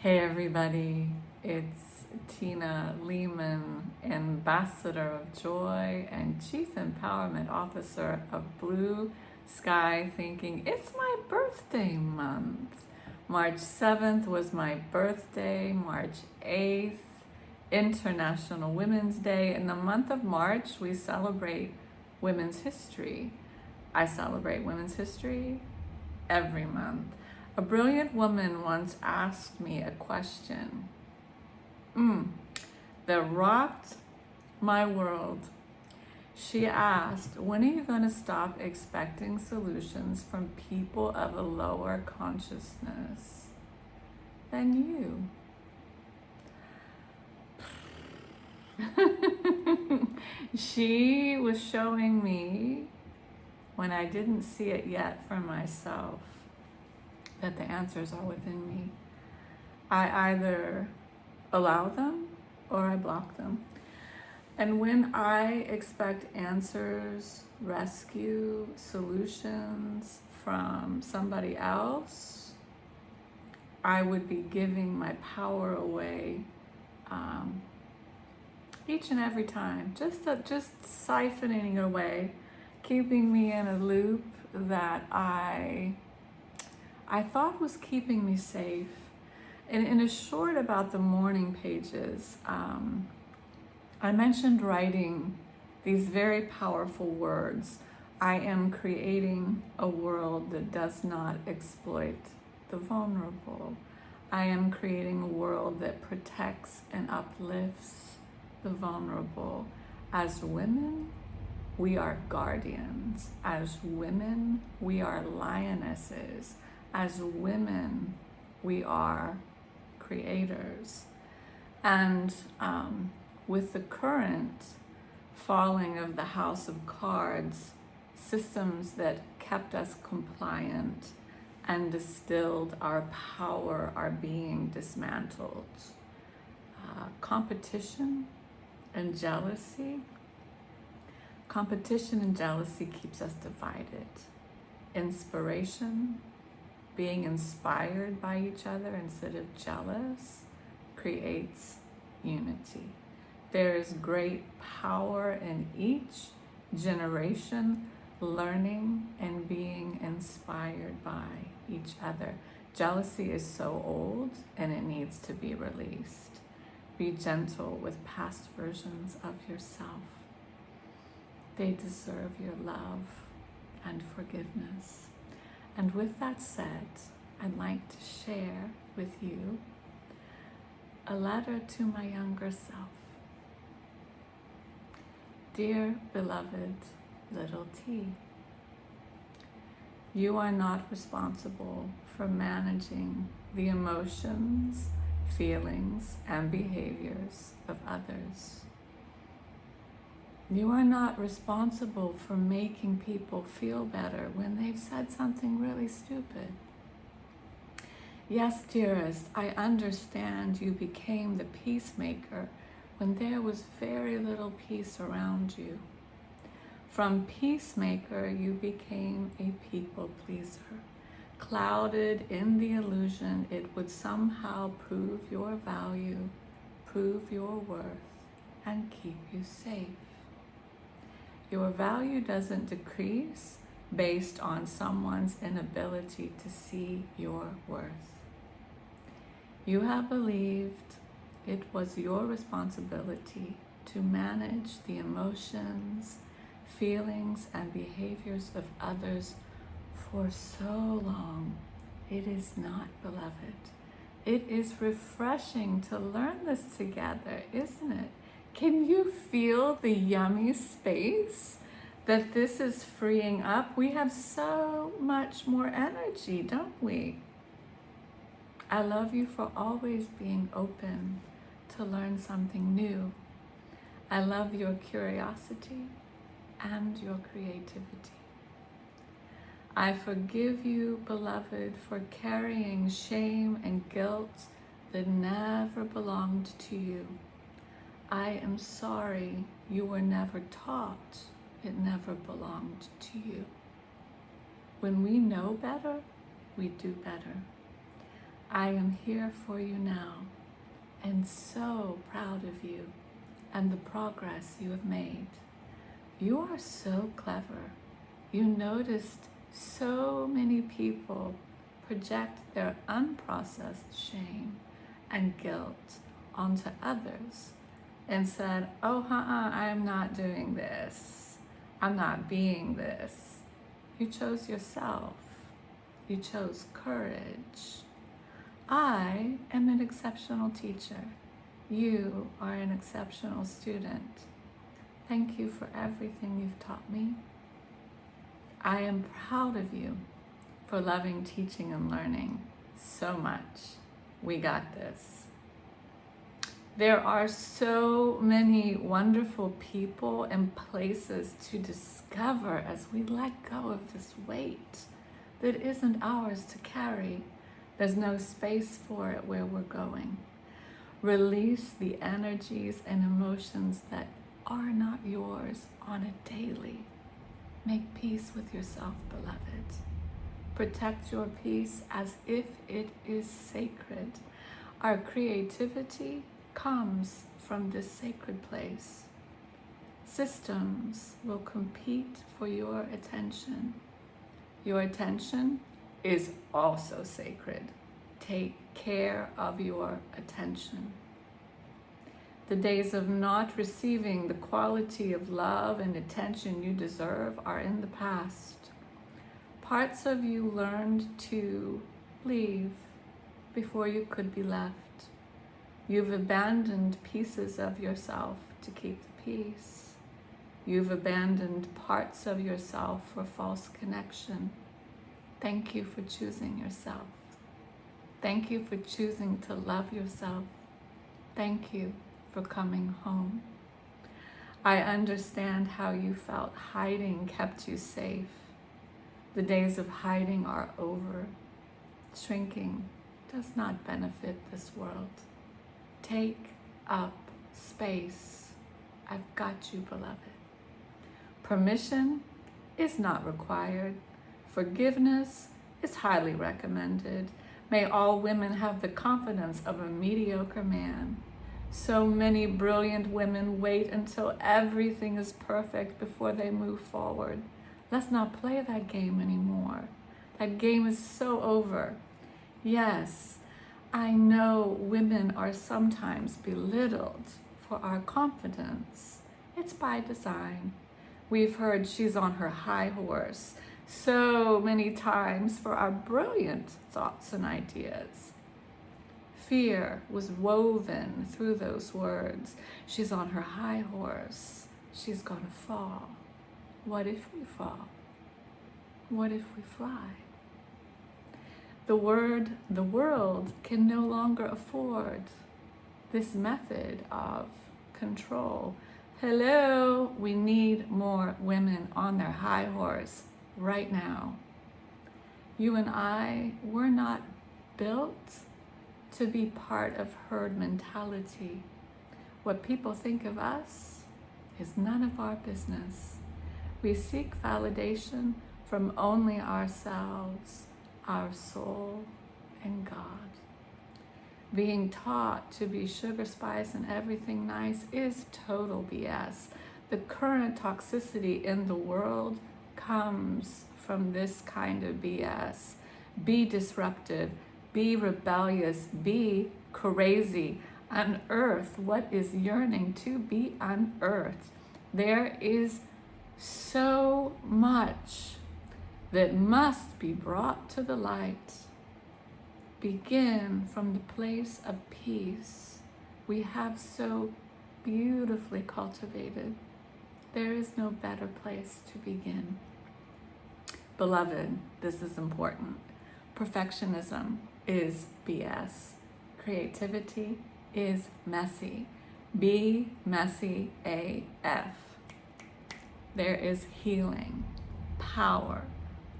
Hey everybody, it's Tina Lehman, Ambassador of Joy and Chief Empowerment Officer of Blue Sky Thinking. It's my birthday month. March 7th was my birthday, March 8th, International Women's Day. In the month of March, we celebrate Women's History. I celebrate Women's History every month. A brilliant woman once asked me a question that rocked my world. She asked, when are you going to stop expecting solutions from people of a lower consciousness than you? She was showing me, when I didn't see it yet for myself, that the answers are within me. I either allow them or I block them. And when I expect answers, rescue, solutions from somebody else, I would be giving my power away each and every time, just siphoning it away, keeping me in a loop that I thought was keeping me safe. And in a short about the morning pages, I mentioned writing these very powerful words. I am creating a world that does not exploit the vulnerable. I am creating a world that protects and uplifts the vulnerable. As women, we are guardians. As women, we are lionesses. As women, we are creators. And with the current falling of the house of cards, systems that kept us compliant and distilled our power are being dismantled. Competition and jealousy keeps us divided. Inspiration, being inspired by each other instead of jealous, creates unity. There is great power in each generation learning and being inspired by each other. Jealousy is so old and it needs to be released. Be gentle with past versions of yourself. They deserve your love and forgiveness. And with that said, I'd like to share with you a letter to my younger self. Dear beloved little T, you are not responsible for managing the emotions, feelings, and behaviors of others. You are not responsible for making people feel better when they've said something really stupid. Yes, dearest, I understand you became the peacemaker when there was very little peace around you. From peacemaker, you became a people pleaser, clouded in the illusion it would somehow prove your value, prove your worth, and keep you safe. Your value doesn't decrease based on someone's inability to see your worth. You have believed it was your responsibility to manage the emotions, feelings, and behaviors of others for so long. It is not, beloved. It is refreshing to learn this together, isn't it? Can you feel the yummy space that this is freeing up? We have so much more energy, don't we? I love you for always being open to learn something new. I love your curiosity and your creativity. I forgive you, beloved, for carrying shame and guilt that never belonged to you. I am sorry you were never taught it never belonged to you. When we know better, we do better. I am here for you now and so proud of you and the progress you have made. You are so clever. You noticed so many people project their unprocessed shame and guilt onto others and said, oh, I'm not doing this. I'm not being this. You chose yourself. You chose courage. I am an exceptional teacher. You are an exceptional student. Thank you for everything you've taught me. I am proud of you for loving teaching and learning so much. We got this. There are so many wonderful people and places to discover as we let go of this weight that isn't ours to carry. There's no space for it where we're going. Release the energies and emotions that are not yours on a daily. Make peace with yourself, beloved. Protect your peace as if it is sacred. Our creativity comes from this sacred place. Systems will compete for your attention. Your attention is also sacred. Take care of your attention. The days of not receiving the quality of love and attention you deserve are in the past. Parts of you learned to leave before you could be left. You've abandoned pieces of yourself to keep the peace. You've abandoned parts of yourself for false connection. Thank you for choosing yourself. Thank you for choosing to love yourself. Thank you for coming home. I understand how you felt hiding kept you safe. The days of hiding are over. Shrinking does not benefit this world. Take up space. I've got you, beloved. Permission is not required. Forgiveness is highly recommended. May all women have the confidence of a mediocre man. So many brilliant women wait until everything is perfect before they move forward. Let's not play that game anymore. That game is so over. Yes, I know women are sometimes belittled for our confidence. It's by design. We've heard she's on her high horse so many times for our brilliant thoughts and ideas. Fear was woven through those words. She's on her high horse. She's gonna fall. What if we fall? What if we fly? The world can no longer afford this method of control. Hello, we need more women on their high horse right now. You and I, we're not built to be part of herd mentality. What people think of us is none of our business. We seek validation from only ourselves, our soul, and God. Being taught to be sugar spice and everything nice is total BS. The current toxicity in the world comes from this kind of BS. Be disruptive, be rebellious, be crazy. Unearth what is yearning to be unearthed. There is so much that must be brought to the light. Begin from the place of peace we have so beautifully cultivated. There is no better place to begin. Beloved, this is important. Perfectionism is BS. Creativity is messy. Be messy AF. There is healing, power,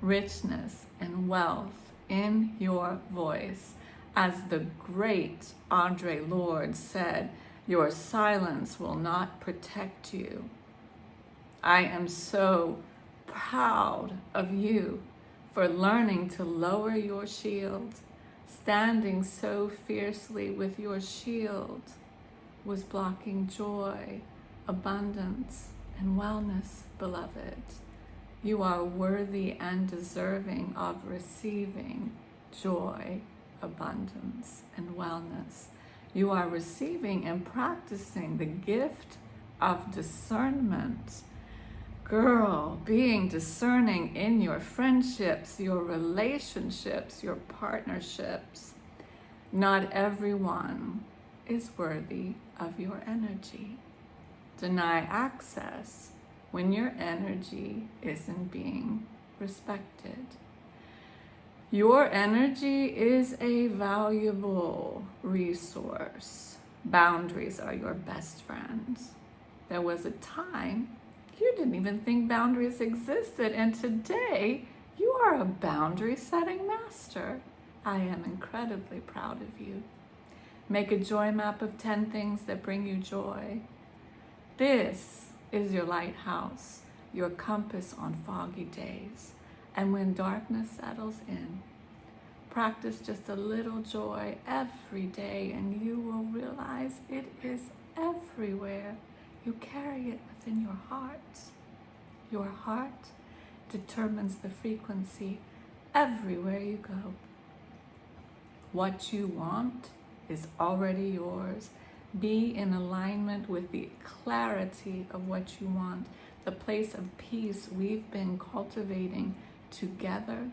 richness, and wealth in your voice. As the great Audre Lorde said, your silence will not protect you. I am so proud of you for learning to lower your shield Standing so fiercely with your shield was blocking joy, abundance, and wellness, beloved. You are worthy and deserving of receiving joy, abundance, and wellness. You are receiving and practicing the gift of discernment. Girl, being discerning in your friendships, your relationships, your partnerships. Not everyone is worthy of your energy. Deny access when your energy isn't being respected. Your energy is a valuable resource. Boundaries are your best friends. There was a time you didn't even think boundaries existed, and today you are a boundary setting master. I am incredibly proud of you. Make a joy map of 10 things that bring you joy. This is your lighthouse, your compass on foggy days. And when darkness settles in, practice just a little joy every day and you will realize it is everywhere. You carry it within your heart. Your heart determines the frequency everywhere you go. What you want is already yours. Be in alignment with the clarity of what you want, the place of peace we've been cultivating together,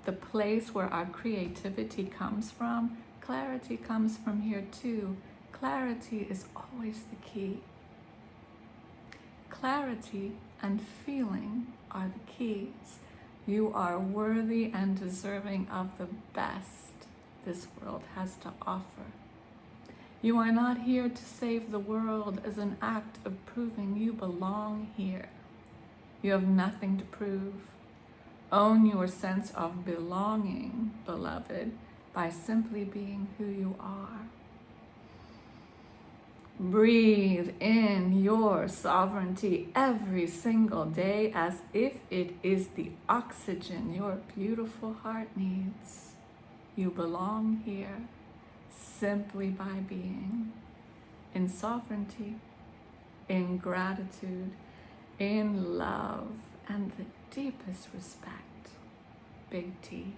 the place where our creativity comes from. Clarity comes from here too. Clarity is always the key. Clarity and feeling are the keys. You are worthy and deserving of the best this world has to offer. You are not here to save the world as an act of proving you belong here. You have nothing to prove. Own your sense of belonging, beloved, by simply being who you are. Breathe in your sovereignty every single day as if it is the oxygen your beautiful heart needs. You belong here simply by being in sovereignty, in gratitude, in love, and the deepest respect. Big T.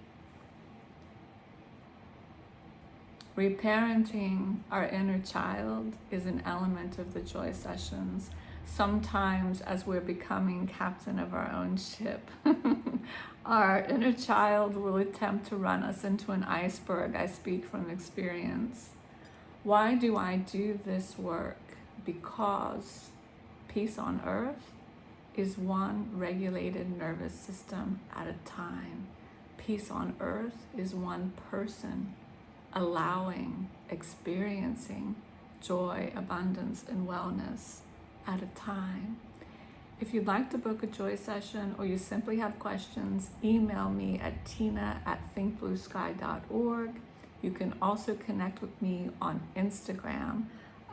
Reparenting our inner child is an element of the joy sessions. Sometimes as we're becoming captain of our own ship, our inner child will attempt to run us into an iceberg. I speak from experience. Why do I do this work? Because peace on earth is one regulated nervous system at a time. Peace on earth is one person allowing, experiencing joy, abundance, and wellness at a time. If you'd like to book a joy session or you simply have questions, email me at tina@thinkbluesky.org. You can also connect with me on Instagram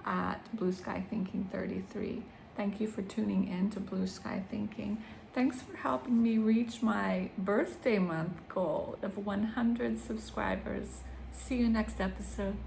at blueskythinking33. Thank you for tuning in to Blue Sky Thinking. Thanks for helping me reach my birthday month goal of 100 subscribers. See you next episode.